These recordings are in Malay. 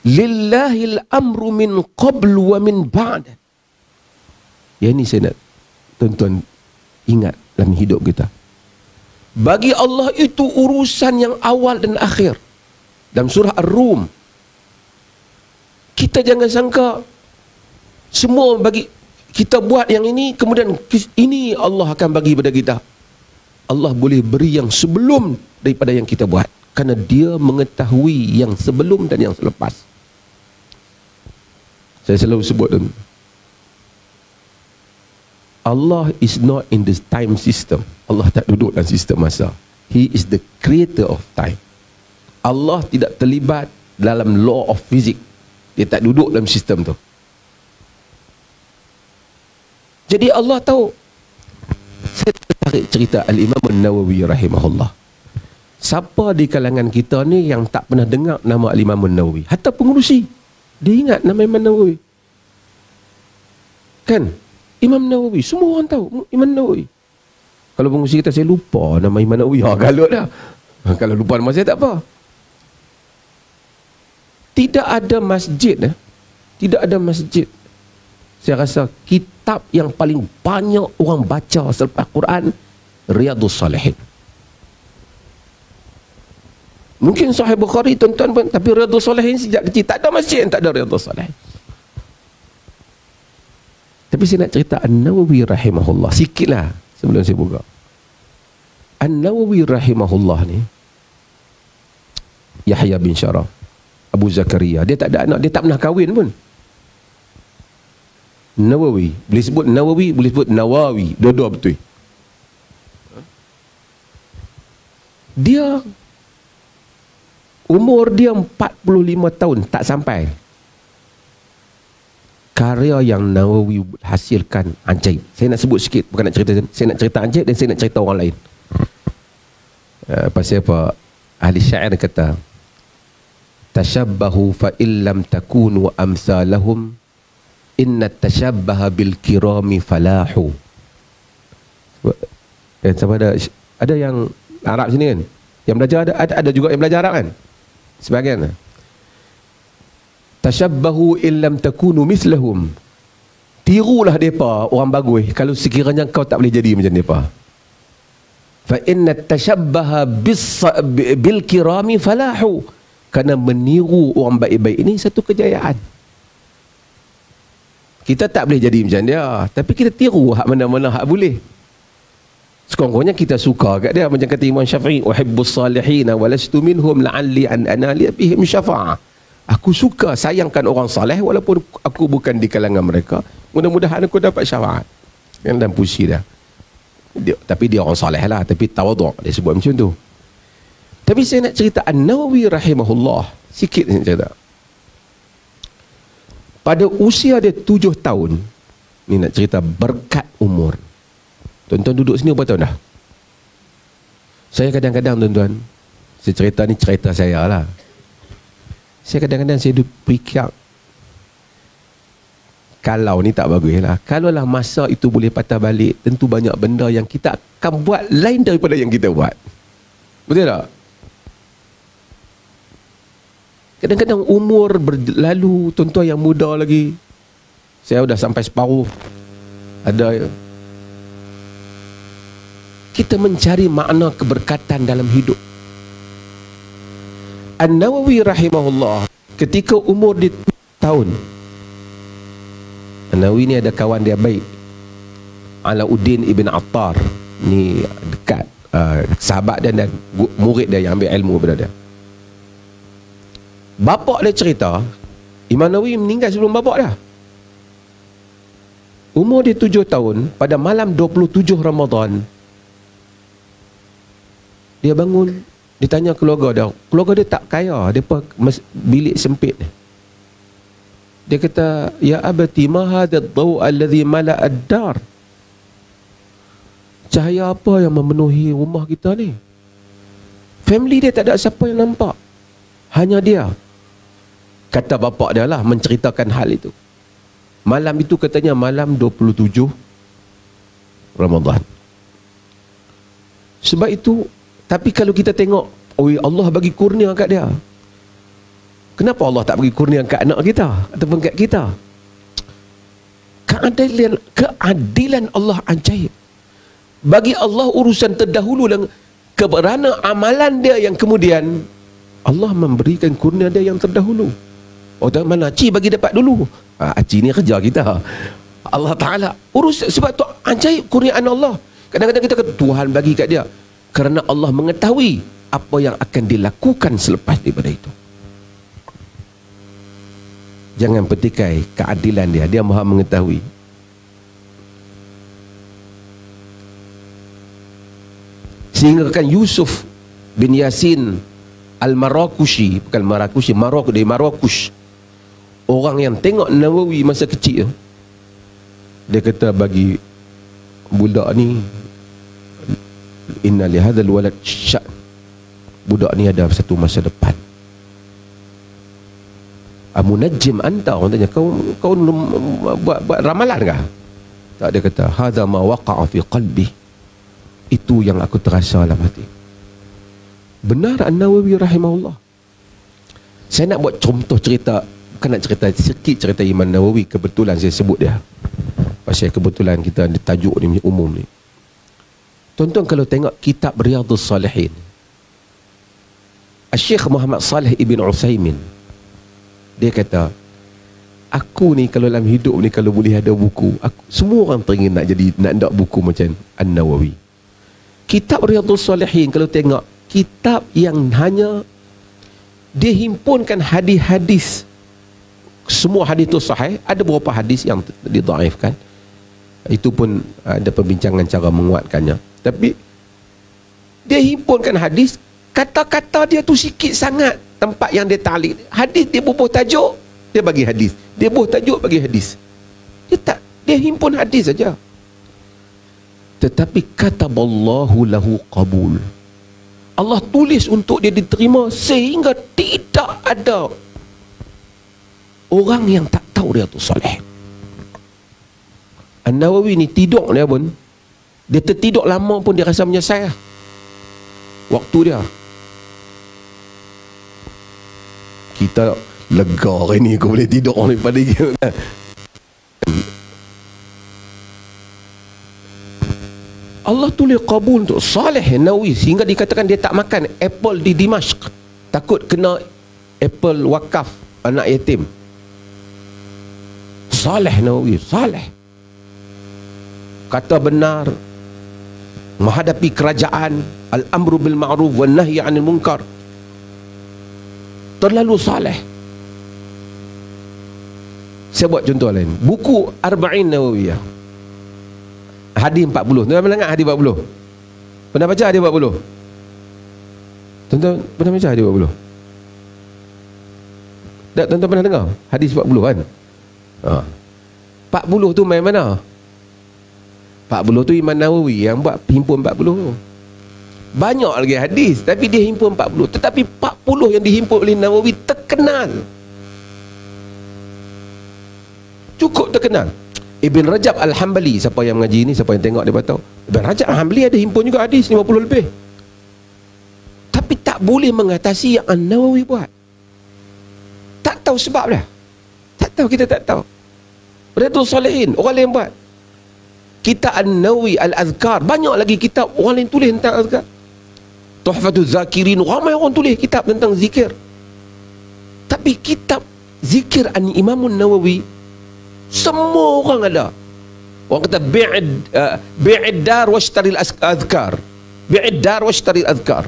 Lillahil amru min qabl wa min ba'd. Yang ini saya nak tuan-tuan ingat dalam hidup kita. Bagi Allah itu urusan yang awal dan akhir. Dalam surah Ar-Rum, kita jangan sangka semua bagi kita buat yang ini, kemudian ini Allah akan bagi pada kita. Allah boleh beri yang sebelum daripada yang kita buat, kerana dia mengetahui yang sebelum dan yang selepas. Saya selalu sebut, Allah is not in this time system. Allah tak duduk dalam sistem masa. He is the creator of time. Allah tidak terlibat dalam law of physics. Dia tak duduk dalam sistem tu. Jadi Allah tahu. Saya tertarik cerita Al-Imam An-Nawawi rahimahullah. Siapa di kalangan kita ni yang tak pernah dengar nama Al-Imam An-Nawawi? Hatta pengurusi, dia ingat nama Imam Nawawi. Kan? Imam Nawawi, semua orang tahu Imam Nawawi. Kalau pengurusi kita, saya lupa nama Imam Nawawi. Galut dah. Kalau lupa nama saya tak apa. Tidak ada masjid. Tidak ada masjid. Saya rasa kitab yang paling banyak orang baca selepas Quran, Riyadhus Salihin. Mungkin Sahih Bukhari tuan-tuan pun, tapi Riyadhus Salihin sejak kecil tak ada masjid yang tak ada Riyadhus Salihin. Tapi saya nak cerita An-Nawawi rahimahullah sikitlah sebelum saya buka. An-Nawawi rahimahullah ni, Yahya bin Syaraf Abu Zakaria, dia tak ada anak, dia tak pernah kahwin pun. Nawawi, boleh sebut Nawawi, boleh sebut Nawawi, dua-dua betul. Dia umur dia 45 tahun tak sampai, karya yang Nawawi hasilkan ajaib. Saya nak sebut sikit, bukan nak cerita, saya nak cerita ajaib dan saya nak cerita orang lain. Pasal apa? Ahli syair kata, tashabbahu fa illam takunu amsalahum, inna tashabbaha bil kirami falahu. Siapa ada yang Arab sini kan? Yang belajar ada juga yang belajar Arab kan? Sebahagian. Tashabbahu illam takunu mislahum. Tirulah depa orang bagus kalau sekiranya kau tak boleh jadi macam depa. Fa inna tashabbaha bil kirami falahu. Kerana meniru orang baik-baik ini satu kejayaan. Kita tak boleh jadi macam dia, tapi kita tiru hak mana-mana hak boleh. Sekurang-kurangnya kita suka kat dia, macam kata Imam Syafi'i, uhibbus salihin wa lastu minhum la'alli an anali bihim syafa'ah. Aku suka sayangkan orang saleh walaupun aku bukan di kalangan mereka, mudah-mudahan aku dapat syafaat. Yang dalam puisi dia. Tapi dia orang saleh lah, tapi tawaduk dia sebut macam tu. Tapi saya nak cerita An-Nawawi rahimahullah sikit saya cerita. Pada usia dia 7 tahun, ni nak cerita berkat umur. Tuan-tuan duduk sini berapa tahun dah? Saya kadang-kadang tuan-tuan, saya cerita ni cerita saya lah. Saya kadang-kadang saya fikir, kalau ni tak bagus lah, kalaulah masa itu boleh patah balik, tentu banyak benda yang kita akan buat lain daripada yang kita buat. Betul tak? Kadang-kadang umur berlalu, tuan-tuan yang muda lagi, saya dah sampai separuh, ada kita mencari makna keberkatan dalam hidup. An-Nawawi rahimahullah ketika umur dia 7 tahun, An-Nawawi ni ada kawan dia baik, Alauddin Ibn Attar, ni dekat sahabat dia dan murid dia yang ambil ilmu daripada dia. Bapak dia cerita, Imam Nawawi meninggal sebelum bapak dia. Umur dia 7 tahun, pada malam 27 Ramadan, dia bangun, dia tanya keluarga dia. Keluarga dia tak kaya, dia bilik sempit. Dia kata, ya abati ma hadha ad-daw alladhi mala'a ad-dar. Cahaya apa yang memenuhi rumah kita ni? Family dia tak ada siapa yang nampak, hanya dia. Kata bapak dia lah menceritakan hal itu. Malam itu katanya malam 27 Ramadan. Sebab itu, tapi kalau kita tengok, oh Allah bagi kurnia kat dia. Kenapa Allah tak bagi kurnia kat anak kita ataupun kat kita? Keadilan Allah ajaib. Bagi Allah urusan terdahulu dan kerana amalan dia yang kemudian Allah memberikan kurnia dia yang terdahulu. Orang mana Ci bagi dapat dulu. Ci ni kerja kita. Allah Ta'ala urus, sebab tu ajaib kurniaan Allah. Kadang-kadang kita kata Tuhan bagi kat dia kerana Allah mengetahui apa yang akan dilakukan selepas daripada itu. Jangan petikai keadilan dia. Dia maha mengetahui. Sehingga kan Yusuf bin Yasin Al-Marakushi, bukan Marakushi, dari Marakush, orang yang tengok Nawawi masa kecil, dia kata bagi budak ni, inna li hadzal walad sya'n, budak ni ada satu masa depan. Amunajjim anta, orang tanya, kau buat ramalan kah? Tak, dia kata hadza ma waqa'a fi qalbi, itu yang aku terasa dalam hati. Benar An-Nawawi rahimahullah. Saya nak buat contoh cerita, bukan nak cerita, sikit cerita Imam Nawawi. Kebetulan saya sebut dia, pasal kebetulan kita ada tajuk ni umum ni. Tuan-tuan kalau tengok kitab Riyadhus Salihin, Syekh Muhammad Saleh Ibn Utsaimin, dia kata, aku ni kalau dalam hidup ni kalau boleh ada buku, semua orang teringin nak ada buku macam An-Nawawi. Kitab Riyadhus Salihin kalau tengok, kitab yang hanya dia himpunkan hadis-hadis. Semua hadis itu sahih, ada beberapa hadis yang didhaifkan. Itu pun ada perbincangan cara menguatkannya. Tapi dia himpunkan hadis, kata-kata dia tu sikit sangat. Tempat yang dia ta'liq, hadis dia bubuh tajuk, dia bagi hadis. Dia bubuh tajuk, bagi hadis. Dia himpun hadis saja. Tetapi kataballahu lahu qabul, Allah tulis untuk dia diterima, sehingga tidak ada orang yang tak tahu dia tu soleh. An-Nawawi ni tidur dia pun, dia tertidur lama pun dia rasa menyesal waktu dia. Kita lega hari ni aku boleh tidur daripada dia. Allah tulis qabul untuk Saleh Nawawi, sehingga dikatakan dia tak makan apple di Dimashq, takut kena apple wakaf anak yatim. Saleh Nawawi, Saleh kata benar, menghadapi kerajaan, al-amru bil ma'ruf wan nahyi 'anil munkar, terlalu saleh. Saya buat contoh lain, buku Arba'in Nawawiyah, hadis 40. Tuan-tuan pernah ingat hadis 40? Pernah baca hadis 40? Tuan-tuan pernah baca hadis 40? Tak, tuan-tuan pernah dengar hadis 40 kan? 40 tu main mana? 40 tu Imam Nawawi yang buat himpun 40 tu. Banyak lagi hadis, tapi dia himpun 40. Tetapi 40 yang dihimpun oleh Nawawi terkenal, cukup terkenal. Ibn Rajab Al-Hambali, siapa yang mengaji ni, siapa yang tengok dia tahu, Ibn Rajab Al-Hambali ada himpun juga hadis 50 lebih. Tapi tak boleh mengatasi yang An-Nawawi buat. Tak tahu sebab dah. Tak tahu, kita tak tahu. Riyadhus Salihin orang lain buat. Kitab An-Nawawi Al-Azkar, banyak lagi kitab orang lain tulis tentang azkar. Tuhfatuz Zakirin, ramai orang tulis kitab tentang zikir. Tapi kitab zikir Imam Nawawi semua orang ada. Orang kata bi'id dar washtaril azkar. Bi'id dar washtaril azkar.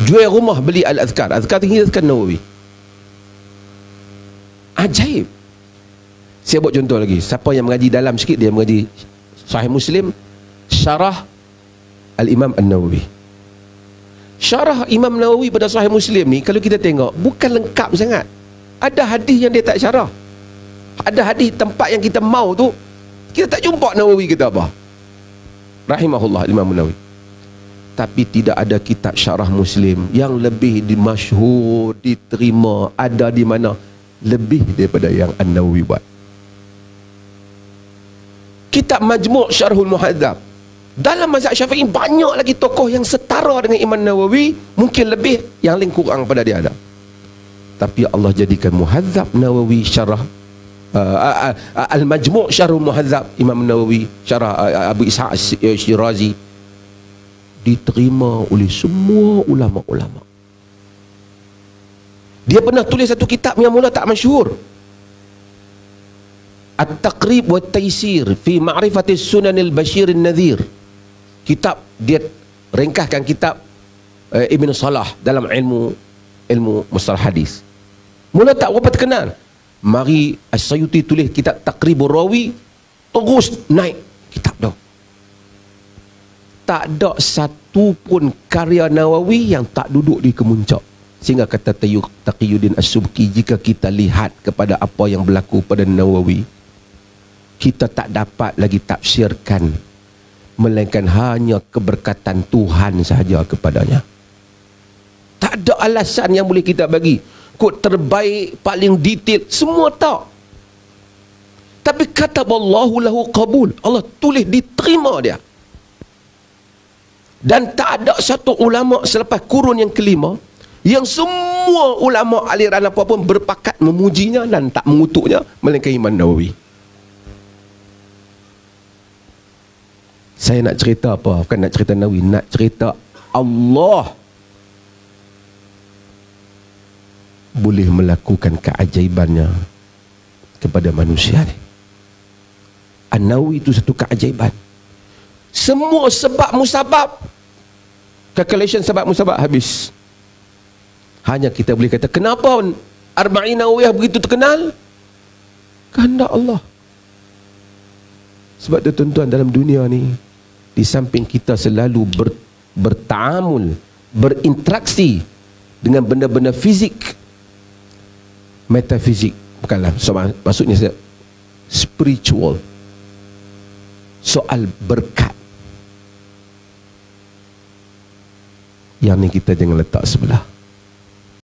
Jual rumah beli al-azkar. Azkar tinggi, azkar Nawawi. Ajaib. Saya buat contoh lagi. Siapa yang mengaji dalam sikit, dia mengaji Sahih Muslim, syarah Al-Imam An-Nawawi. Syarah Imam Nawawi pada Sahih Muslim ni, kalau kita tengok, bukan lengkap sangat. Ada hadis yang dia tak syarah. Ada hadis tempat yang kita mau tu, kita tak jumpa Nawawi kata apa. Rahimahullah Imam Nawawi. Tapi tidak ada kitab syarah Muslim yang lebih dimasyhur, diterima, ada di mana lebih daripada yang An-Nawawi buat. Kitab Majmu' Syarhul Muhadzab. Dalam mazhab Syafi'i banyak lagi tokoh yang setara dengan Imam Nawawi, mungkin lebih, yang lain kurang pada dia ada. tapi Allah jadikan Muhadzab Nawawi syarah Al-Majmu' Syarhul Muhadzab Imam Nawawi syarah Abu Ishaq Syirazi diterima oleh semua ulama-ulama. Dia pernah tulis satu kitab yang mula tak masyhur, At-Taqrib wa Taysir fi Ma'rifati Sunanil Bashir Nadhir. Kitab, dia ringkaskan kitab Ibn Salah dalam ilmu mustalah hadis. Mula tak berapa terkenal. Mari As-Sayuti tulis kitab Taqribur Rawi, terus naik kitab tu. Tak ada satu pun karya Nawawi yang tak duduk di kemuncak. Sehingga kata Taqiyuddin As-Subki, jika kita lihat kepada apa yang berlaku pada Nawawi, kita tak dapat lagi tafsirkan melainkan hanya keberkatan Tuhan sahaja kepadanya. Tak ada alasan yang boleh kita bagi. Kod terbaik, paling detail, semua tak. Tapi kata Allahu lahu qabul, Allah tulis diterima dia. Dan tak ada satu ulama selepas kurun yang kelima yang semua ulama aliran apa pun berpakat memujinya dan tak mengutuknya melainkan Imam Nawawi. Saya nak cerita apa? Bukan nak cerita Nawawi, nak cerita Allah boleh melakukan keajaibannya kepada manusia ni. An-Nawawi itu satu keajaiban. Semua sebab musabab, calculation sebab musabab habis. Hanya kita boleh kata, kenapa Arba'in Nawawiyah begitu terkenal? Kehendak Allah. Sebab tu tuan-tuan, dalam dunia ni, di samping kita selalu bertaamul, berinteraksi dengan benda-benda fizik, metafizik, bukanlah, maksudnya spiritual, soal berkat, yang ni kita jangan letak sebelah.